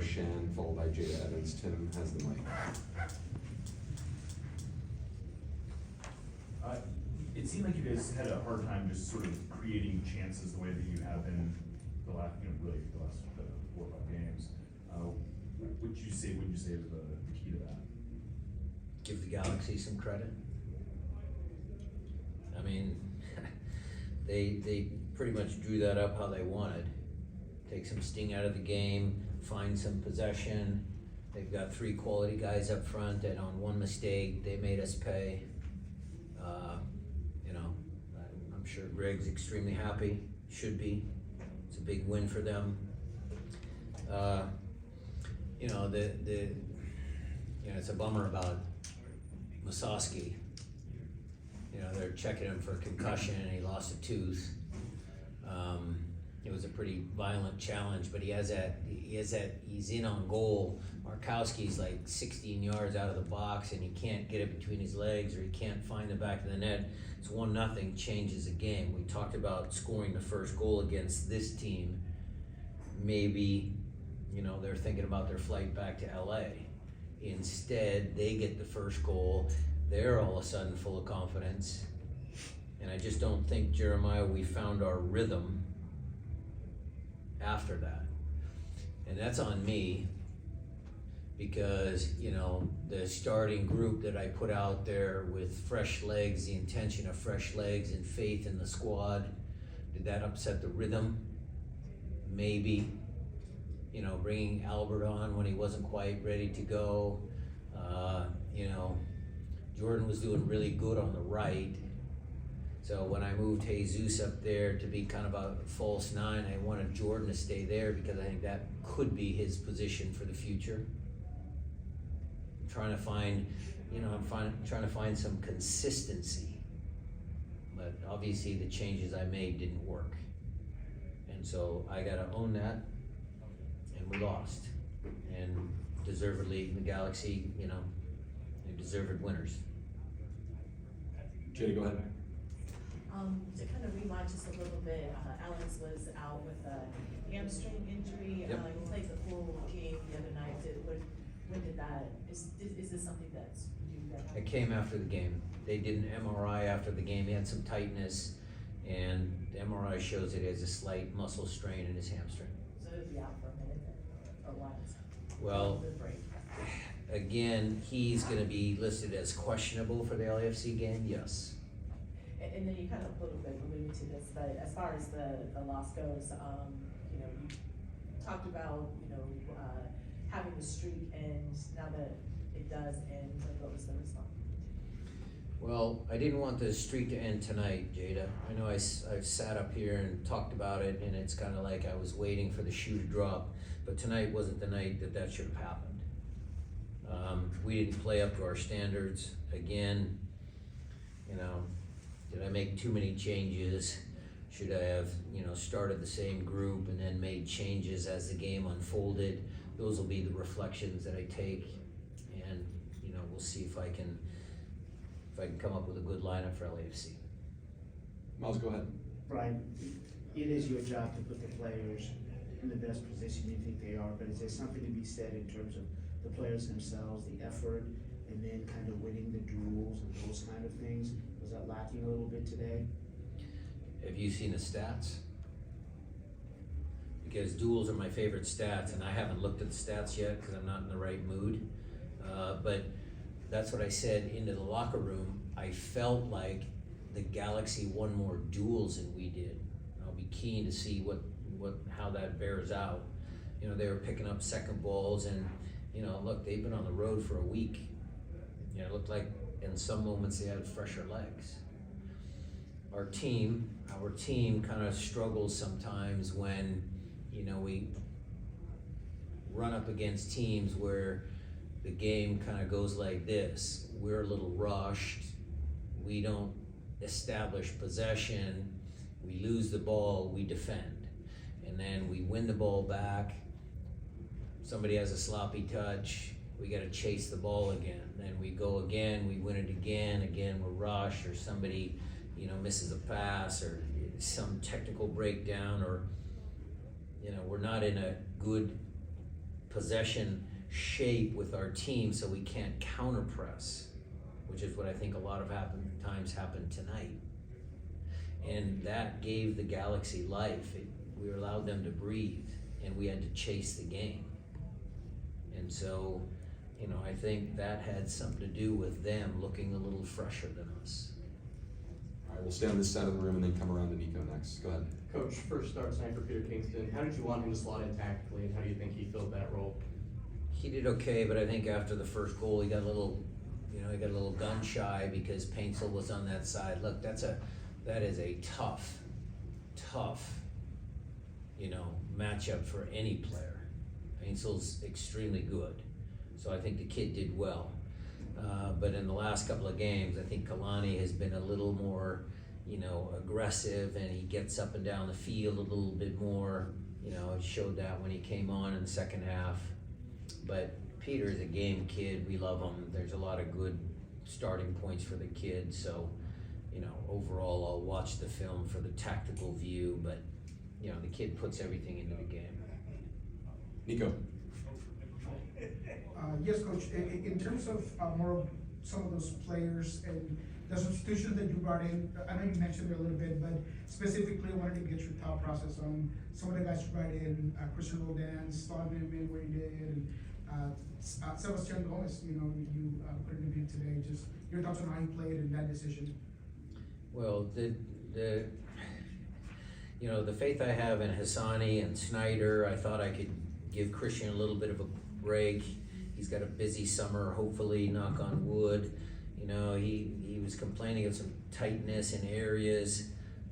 Shan, followed by Jada Evans. Tim has the mic. It seemed like you guys had a hard time just sort of creating chances the way that you have in the last, really the last 4 or 5 games. What would you say is the key to that? Give the Galaxy some credit. I mean, they pretty much drew that up how they wanted. Take some sting out of the game, find some possession. They've got 3 quality guys up front that on one mistake, they made us pay. I'm sure Greg's extremely happy, should be. It's a big win for them. It's a bummer about Musovski. They're checking him for a concussion and he lost a tooth. It was a pretty violent challenge, but he's in on goal. Markowski's like 16 yards out of the box and he can't get it between his legs or he can't find the back of the net. It's 1-0, changes the game. We talked about scoring the first goal against this team. Maybe, they're thinking about their flight back to LA. Instead, they get the first goal. They're all of a sudden full of confidence. And I just don't think, Jeremiah, we found our rhythm after that. And that's on me because, the starting group that I put out there with fresh legs, the intention of fresh legs and faith in the squad, did that upset the rhythm? Maybe. Bringing Albert on when he wasn't quite ready to go. Jordan was doing really good on the right. So when I moved Jesus up there to be kind of a false 9, I wanted Jordan to stay there because I think that could be his position for the future. I'm trying to find, trying to find some consistency. But obviously the changes I made didn't work. And so I gotta own that. And we lost. And deservedly, the Galaxy, they deserved winners. Jay, go ahead. To kind of rewind just a little bit, Alex was out with a hamstring injury. Yep. He played the full game the other night. When did that, is this something that's new? It came after the game. They did an MRI after the game. He had some tightness, and the MRI shows that he has a slight muscle strain in his hamstring. So he'll be out for a minute then, or what? Well, The break. again, he's going to be listed as questionable for the LAFC game, yes. And then you kind of a little bit alluded to this, but as far as the loss goes, you talked about, having the streak end. Now that it does end, what was the response? Well, I didn't want the streak to end tonight, Jada. I know I've sat up here and talked about it, and it's kind of like I was waiting for the shoe to drop, but tonight wasn't the night that should have happened. We didn't play up to our standards. Again, did I make too many changes? Should I have, started the same group and then made changes as the game unfolded? Those will be the reflections that I take, and we'll see if I can come up with a good lineup for LAFC. Miles, go ahead. Brian, it is your job to put the players in the best position you think they are, but is there something to be said in terms of the players themselves, the effort, and then kind of winning the duels and those kind of things? Was that lacking a little bit today? Have you seen the stats? Because duels are my favorite stats, and I haven't looked at the stats yet because I'm not in the right mood. But that's what I said into the locker room. I felt like the Galaxy won more duels than we did. I'll be keen to see how that bears out. They were picking up second balls, and look, they've been on the road for a week. It looked like in some moments they had fresher legs. Our team kind of struggles sometimes when we run up against teams where the game kind of goes like this. We're a little rushed. We don't establish possession. We lose the ball, we defend. And then we win the ball back. Somebody has a sloppy touch. We got to chase the ball again. Then we go again, we win it again. Again, we're rushed, or somebody, misses a pass, or some technical breakdown, or, we're not in a good possession shape with our team so we can't counter press, which is what I think a lot of times happened tonight. And that gave the Galaxy life. We allowed them to breathe, and we had to chase the game. And so, you know, I think that had something to do with them looking a little fresher than us. All right, we'll stay on this side of the room and then come around to Nico next. Go ahead. Coach, first start tonight for Peter Kingston. How did you want him to slot in tactically, and how do you think he filled that role? He did okay, but I think after the first goal, he got a little gun shy because Paintsel was on that side. Look, that is a tough, you know, matchup for any player. Paintsel's extremely good, so I think the kid did well. But in the last couple of games, I think Kalani has been a little more, you know, aggressive, and he gets up and down the field a little bit more. You know, he showed that when he came on in the second half. But Peter's a game kid. We love him. There's a lot of good starting points for the kid. So, you know, overall, I'll watch the film for the tactical view. But, you know, the kid puts everything into the game. Nico. Yes, Coach. In terms of more of some of those players and the substitutions that you brought in, I know you mentioned it a little bit, but specifically, I wanted to get your thought process on some of the guys you brought in, Christian Roldan, Stallman, where he did, and Sebastian Gomez. You know, you put in the view today. Just your thoughts on how he played and that decision. Well, you know, the faith I have in Hassani and Snyder, I thought I could give Christian a little bit of a break. He's got a busy summer, hopefully, knock on wood. You know, he was complaining of some tightness in areas,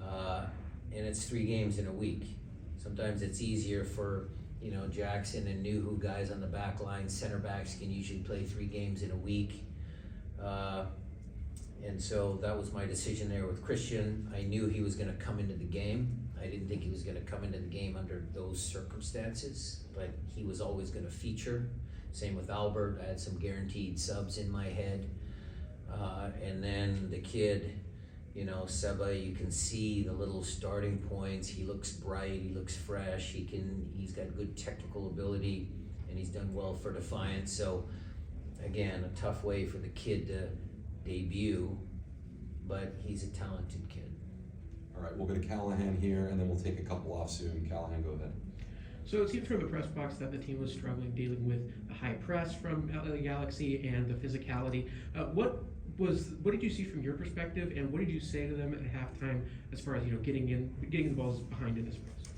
and it's 3 games in a week. Sometimes it's easier for, you know, Jackson and Nuhu guys on the back line. Center backs can usually play 3 games in a week. And so that was my decision there with Christian. I knew he was gonna come into the game. I didn't think he was gonna come into the game under those circumstances, but he was always gonna feature. Same with Albert. I had some guaranteed subs in my head. And then the kid, you know, Seba, you can see the little starting points. He looks bright, he looks fresh, he's got good technical ability, and he's done well for Defiance. So again, a tough way for the kid to debut, but he's a talented kid. All right, we'll go to Callahan here, and then we'll take a couple off soon. Callahan, go ahead. So it seemed from the press box that the team was struggling dealing with the high press from LA Galaxy and the physicality. What did you see from your perspective, and what did you say to them at halftime as far as, you know, getting the balls behind in this press?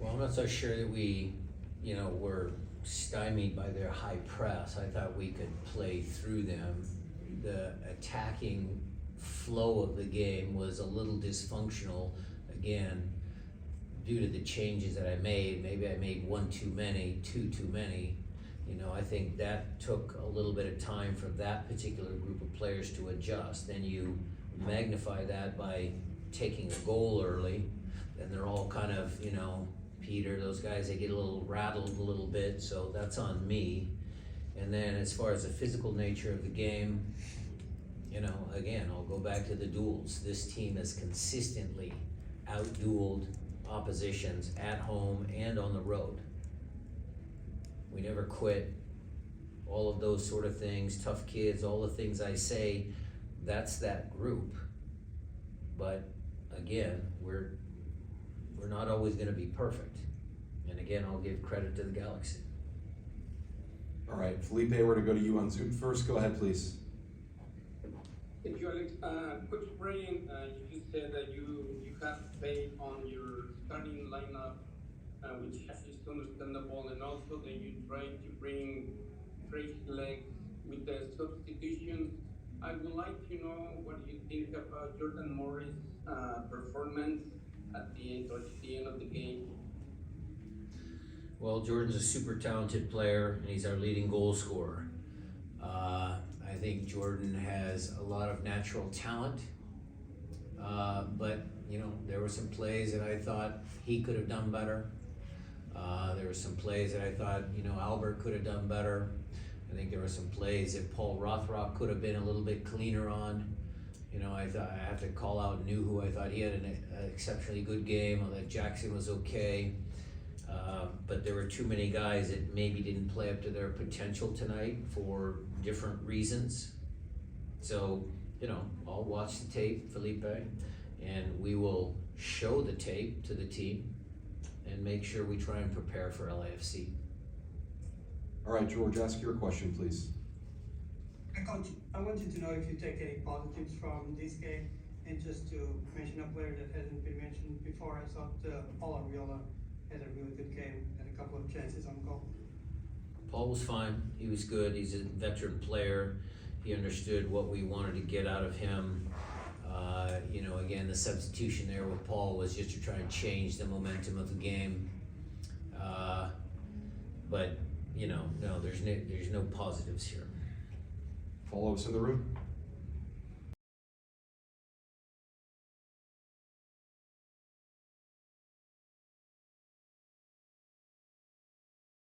Well, I'm not so sure that we, you know, were stymied by their high press. I thought we could play through them. The attacking flow of the game was a little dysfunctional, again, due to the changes that I made. Maybe I made 1 too many, 2 too many. You know, I think that took a little bit of time for that particular group of players to adjust. Then you magnify that by taking a goal early, and they're all kind of, you know, Peter, those guys, they get a little rattled a little bit, so that's on me. And then as far as the physical nature of the game, you know, again, I'll go back to the duels. This team has consistently out-dueled oppositions at home and on the road. We never quit. All of those sort of things, tough kids, all the things I say, that's that group. But again, we're not always gonna be perfect. And again, I'll give credit to the Galaxy. All right, Felipe, we're gonna go to you on Zoom first. Go ahead, please. Thank you, Alex. Coach Brian, you just said that you have faith on your starting lineup, which is understandable, and also that you try to bring fresh legs with the substitutions. I would like to know what you think about Jordan Morris' performance at the end of the game. Well, Jordan's a super talented player, and he's our leading goal scorer. I think Jordan has a lot of natural talent, but you know, there were some plays that I thought he could have done better. There were some plays that I thought, you know, Albert could have done better. I think there were some plays that Paul Rothrock could have been a little bit cleaner on. You know, I thought I have to call out Nuhu. I thought he had an exceptionally good game. I thought Jackson was okay. But there were too many guys that maybe didn't play up to their potential tonight for different reasons. So, you know, I'll watch the tape, Felipe, and we will show the tape to the team and make sure we try and prepare for LAFC. All right, George, ask your question, please. Coach, I wanted to know if you take any positives from this game, and just to mention a player that hasn't been mentioned before. I thought Paul Arriola had a really good game, had a couple of chances on goal. Paul was fine. He was good. He's a veteran player. He understood what we wanted to get out of him. You know, again, the substitution there with Paul was just to try and change the momentum of the game. But, you know, no, there's no positives here. Follow us in the room.